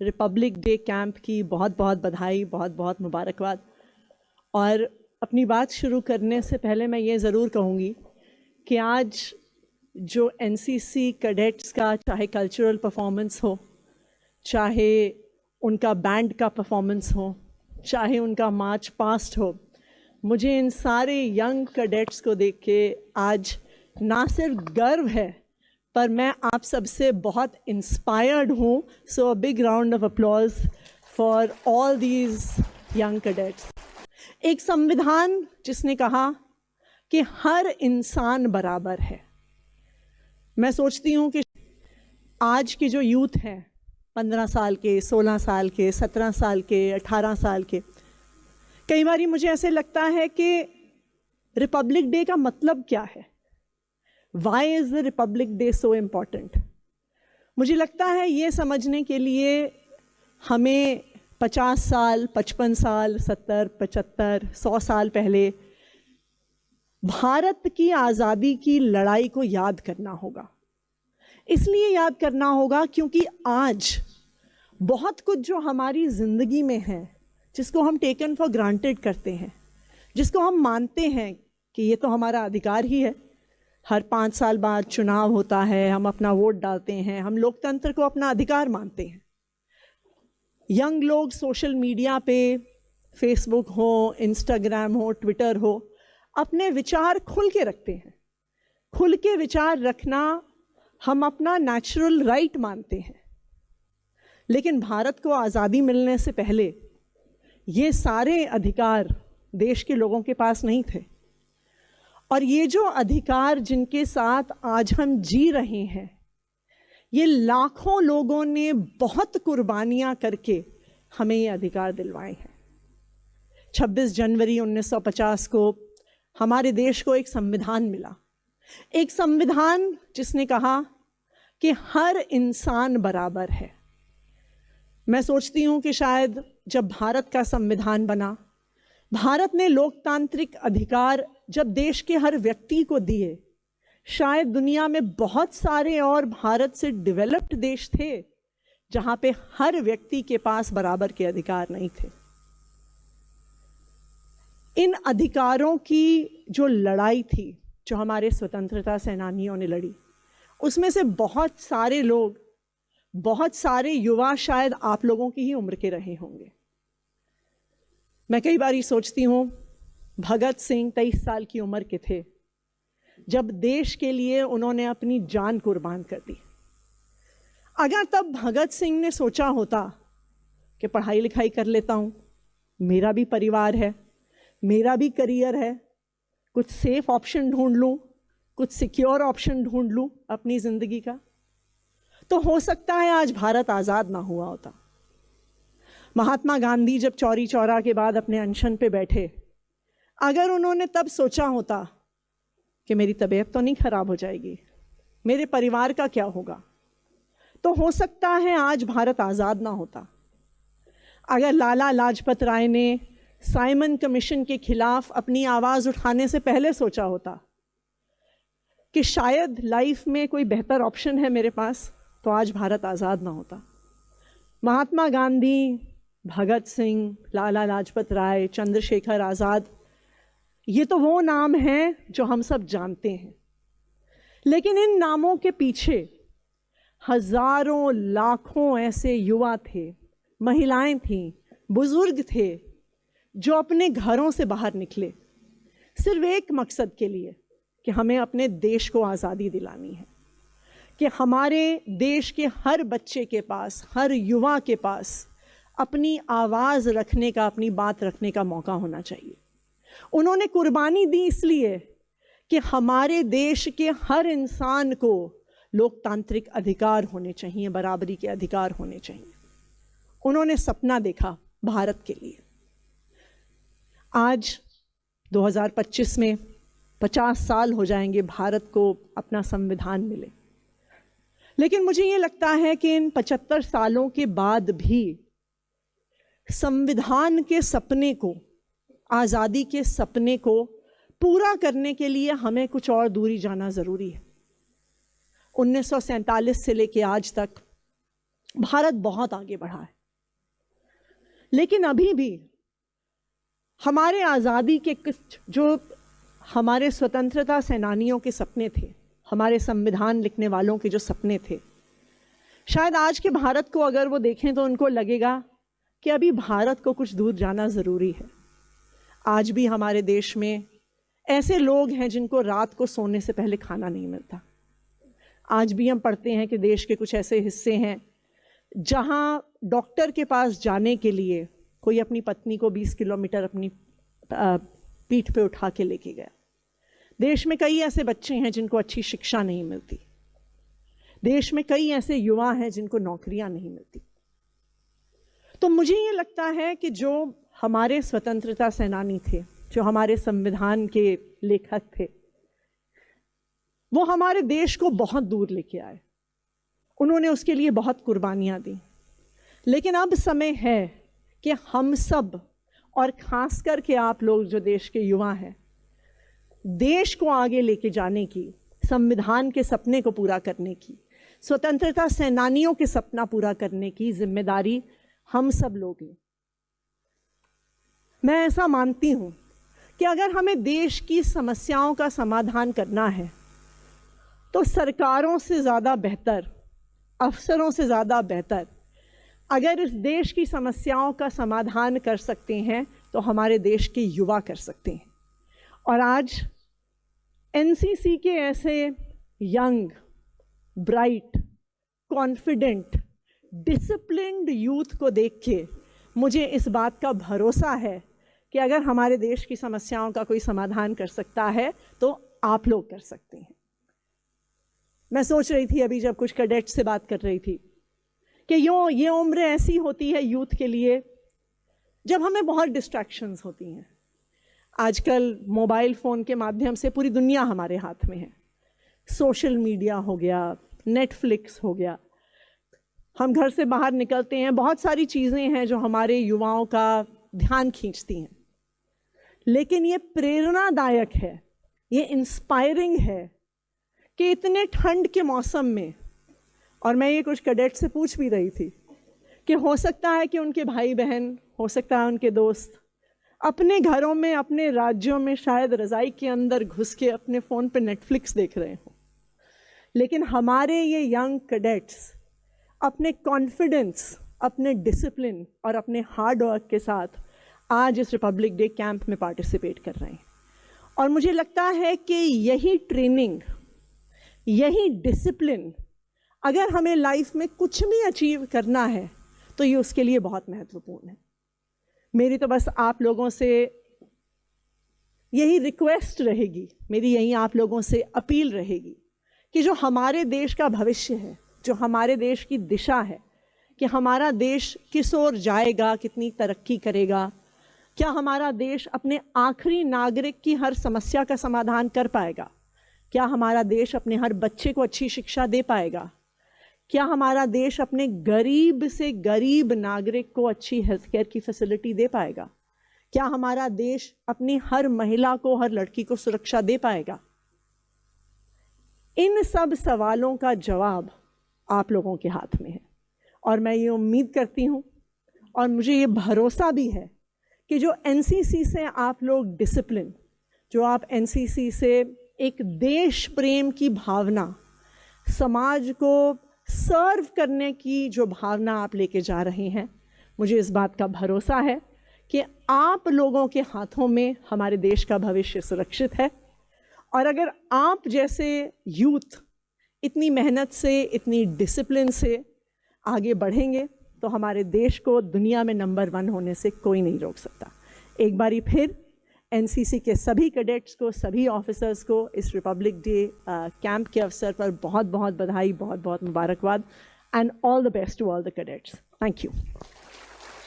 Republic day camp की बहुत बहुत बधाई, बहुत बहुत मुबारकबाद। और अपनी बात शुरू करने से पहले मैं ये ज़रूर कहूँगी कि आज जो एनसीसी कैडेट्स का चाहे कल्चरल परफॉर्मेंस हो, चाहे उनका बैंड का परफॉर्मेंस हो, चाहे उनका मार्च पास्ट हो, मुझे इन सारे यंग कैडेट्स को देख के आज ना सिर्फ गर्व है पर मैं आप सबसे बहुत इंस्पायर्ड हूँ। So a big round of applause for all these young cadets. एक संविधान जिसने कहा कि हर इंसान बराबर है। मैं सोचती हूँ कि आज की जो यूथ है, 15 साल के, 16 साल के, 17 साल के, 18 साल के, कई बार मुझे ऐसे लगता है कि रिपब्लिक डे का मतलब क्या है? Why is the Republic Day so important? मुझे लगता है ये समझने के लिए हमें 50 साल, 55 साल, 70, 75, 100 साल पहले भारत की आज़ादी की लड़ाई को याद करना होगा। इसलिए याद करना होगा क्योंकि आज बहुत कुछ जो हमारी ज़िंदगी में है, जिसको हम टेकन फॉर ग्रांटेड करते हैं, जिसको हम मानते हैं कि ये तो हमारा अधिकार ही है, हर 5 साल बाद चुनाव होता है, हम अपना वोट डालते हैं, हम लोकतंत्र को अपना अधिकार मानते हैं। यंग लोग सोशल मीडिया पे, फेसबुक हो, इंस्टाग्राम हो, ट्विटर हो, अपने विचार खुल के रखते हैं। खुल के विचार रखना हम अपना नेचुरल राइट मानते हैं। लेकिन भारत को आज़ादी मिलने से पहले ये सारे अधिकार देश के लोगों के पास नहीं थे। और ये जो अधिकार जिनके साथ आज हम जी रहे हैं, ये लाखों लोगों ने बहुत कुर्बानियां करके हमें ये अधिकार दिलवाए हैं। 26 जनवरी 1950 को हमारे देश को एक संविधान मिला। एक संविधान जिसने कहा कि हर इंसान बराबर है। मैं सोचती हूँ कि शायद जब भारत का संविधान बना, भारत ने लोकतांत्रिक अधिकार जब देश के हर व्यक्ति को दिए, शायद दुनिया में बहुत सारे और भारत से डेवलप्ड देश थे जहाँ पे हर व्यक्ति के पास बराबर के अधिकार नहीं थे। इन अधिकारों की जो लड़ाई थी, जो हमारे स्वतंत्रता सेनानियों ने लड़ी, उसमें से बहुत सारे लोग, बहुत सारे युवा शायद आप लोगों की ही उम्र के रहे होंगे। मैं कई बार ये सोचती हूँ, भगत सिंह 23 साल की उम्र के थे जब देश के लिए उन्होंने अपनी जान कुर्बान कर दी। अगर तब भगत सिंह ने सोचा होता कि पढ़ाई लिखाई कर लेता हूँ, मेरा भी परिवार है, मेरा भी करियर है, कुछ सेफ ऑप्शन ढूंढ लूँ, कुछ सिक्योर ऑप्शन ढूंढ लूँ अपनी ज़िंदगी का, तो हो सकता है आज भारत आज़ाद ना हुआ होता। महात्मा गांधी जब चौरी चौरा के बाद अपने अनशन पे बैठे, अगर उन्होंने तब सोचा होता कि मेरी तबीयत तो नहीं खराब हो जाएगी, मेरे परिवार का क्या होगा, तो हो सकता है आज भारत आज़ाद ना होता। अगर लाला लाजपत राय ने साइमन कमीशन के खिलाफ अपनी आवाज़ उठाने से पहले सोचा होता कि शायद लाइफ में कोई बेहतर ऑप्शन है मेरे पास, तो आज भारत आज़ाद ना होता। महात्मा गांधी, भगत सिंह, लाला लाजपत राय, चंद्रशेखर आज़ाद, ये तो वो नाम हैं जो हम सब जानते हैं। लेकिन इन नामों के पीछे हजारों लाखों ऐसे युवा थे, महिलाएं थीं, बुजुर्ग थे, जो अपने घरों से बाहर निकले सिर्फ एक मकसद के लिए कि हमें अपने देश को आज़ादी दिलानी है, कि हमारे देश के हर बच्चे के पास, हर युवा के पास अपनी आवाज़ रखने का, अपनी बात रखने का मौका होना चाहिए। उन्होंने कुर्बानी दी इसलिए कि हमारे देश के हर इंसान को लोकतांत्रिक अधिकार होने चाहिए, बराबरी के अधिकार होने चाहिए। उन्होंने सपना देखा भारत के लिए। आज 2025 में 50 साल हो जाएंगे भारत को अपना संविधान मिले। लेकिन मुझे ये लगता है कि इन 75 सालों के बाद भी संविधान के सपने को, आज़ादी के सपने को पूरा करने के लिए हमें कुछ और दूरी जाना ज़रूरी है। 1947 से लेके आज तक भारत बहुत आगे बढ़ा है, लेकिन अभी भी हमारे आज़ादी के कुछ जो हमारे स्वतंत्रता सेनानियों के सपने थे, हमारे संविधान लिखने वालों के जो सपने थे, शायद आज के भारत को अगर वो देखें तो उनको लगेगा कि अभी भारत को कुछ दूर जाना ज़रूरी है। आज भी हमारे देश में ऐसे लोग हैं जिनको रात को सोने से पहले खाना नहीं मिलता। आज भी हम पढ़ते हैं कि देश के कुछ ऐसे हिस्से हैं जहां डॉक्टर के पास जाने के लिए कोई अपनी पत्नी को 20 किलोमीटर अपनी पीठ पे उठा के लेके गया। देश में कई ऐसे बच्चे हैं जिनको अच्छी शिक्षा नहीं मिलती। देश में कई ऐसे युवा हैं जिनको नौकरियां नहीं मिलती। तो मुझे ये लगता है कि जो हमारे स्वतंत्रता सेनानी थे, जो हमारे संविधान के लेखक थे, वो हमारे देश को बहुत दूर लेके आए। उन्होंने उसके लिए बहुत कुर्बानियां दी। लेकिन अब समय है कि हम सब, और खास करके आप लोग जो देश के युवा हैं, देश को आगे लेके जाने की, संविधान के सपने को पूरा करने की, स्वतंत्रता सेनानियों के सपना पूरा करने की जिम्मेदारी हम सब लोग हैं। मैं ऐसा मानती हूं कि अगर हमें देश की समस्याओं का समाधान करना है तो सरकारों से ज़्यादा बेहतर, अफसरों से ज़्यादा बेहतर अगर इस देश की समस्याओं का समाधान कर सकते हैं तो हमारे देश के युवा कर सकते हैं। और आज एनसीसी के ऐसे young, bright, confident, disciplined youth को देख के मुझे इस बात का भरोसा है कि अगर हमारे देश की समस्याओं का कोई समाधान कर सकता है तो आप लोग कर सकते हैं। मैं सोच रही थी अभी जब कुछ कैडेट्स से बात कर रही थी कि ये उम्र ऐसी होती है यूथ के लिए जब हमें बहुत डिस्ट्रैक्शंस होती हैं। आजकल मोबाइल फ़ोन के माध्यम से पूरी दुनिया हमारे हाथ में है। सोशल मीडिया हो गया, नेटफ्लिक्स हो गया, हम घर से बाहर निकलते हैं, बहुत सारी चीज़ें हैं जो हमारे युवाओं का ध्यान खींचती हैं। लेकिन ये प्रेरणादायक है, ये इंस्पायरिंग है कि इतने ठंड के मौसम में, और मैं ये कुछ कैडेट से पूछ भी रही थी कि हो सकता है कि उनके भाई बहन, हो सकता है उनके दोस्त अपने घरों में, अपने राज्यों में शायद रज़ाई के अंदर घुस के अपने फ़ोन पे नेटफ्लिक्स देख रहे हों, लेकिन हमारे ये यंग कैडेट्स अपने कॉन्फिडेंस, अपने डिसिप्लिन और अपने हार्ड वर्क के साथ आज इस रिपब्लिक डे कैंप में पार्टिसिपेट कर रहे हैं। और मुझे लगता है कि यही ट्रेनिंग, यही डिसिप्लिन अगर हमें लाइफ में कुछ भी अचीव करना है तो ये उसके लिए बहुत महत्वपूर्ण है। मेरी तो बस आप लोगों से यही रिक्वेस्ट रहेगी, मेरी यही आप लोगों से अपील रहेगी कि जो हमारे देश का भविष्य है, जो हमारे देश की दिशा है कि हमारा देश किस ओर जाएगा, कितनी तरक्की करेगा, क्या हमारा देश अपने आखिरी नागरिक की हर समस्या का समाधान कर पाएगा, क्या हमारा देश अपने हर बच्चे को अच्छी शिक्षा दे पाएगा, क्या हमारा देश अपने गरीब से गरीब नागरिक को अच्छी हेल्थ केयर की फैसिलिटी दे पाएगा, क्या हमारा देश अपनी हर महिला को, हर लड़की को सुरक्षा दे पाएगा। इन सब सवालों का जवाब आप लोगों के हाथ में है। और मैं ये उम्मीद करती हूँ और मुझे ये भरोसा भी है कि जो एनसीसी से आप लोग डिसिप्लिन, जो आप एनसीसी से एक देश प्रेम की भावना, समाज को सर्व करने की जो भावना आप लेके जा रहे हैं, मुझे इस बात का भरोसा है कि आप लोगों के हाथों में हमारे देश का भविष्य सुरक्षित है। और अगर आप जैसे यूथ इतनी मेहनत से, इतनी डिसिप्लिन से आगे बढ़ेंगे तो हमारे देश को दुनिया में नंबर 1 होने से कोई नहीं रोक सकता। एक बारी फिर एनसीसी के सभी कैडेट्स को, सभी ऑफिसर्स को इस रिपब्लिक डे कैंप के अवसर पर बहुत बहुत बधाई, बहुत बहुत मुबारकबाद, and all the best to all the cadets. Thank you.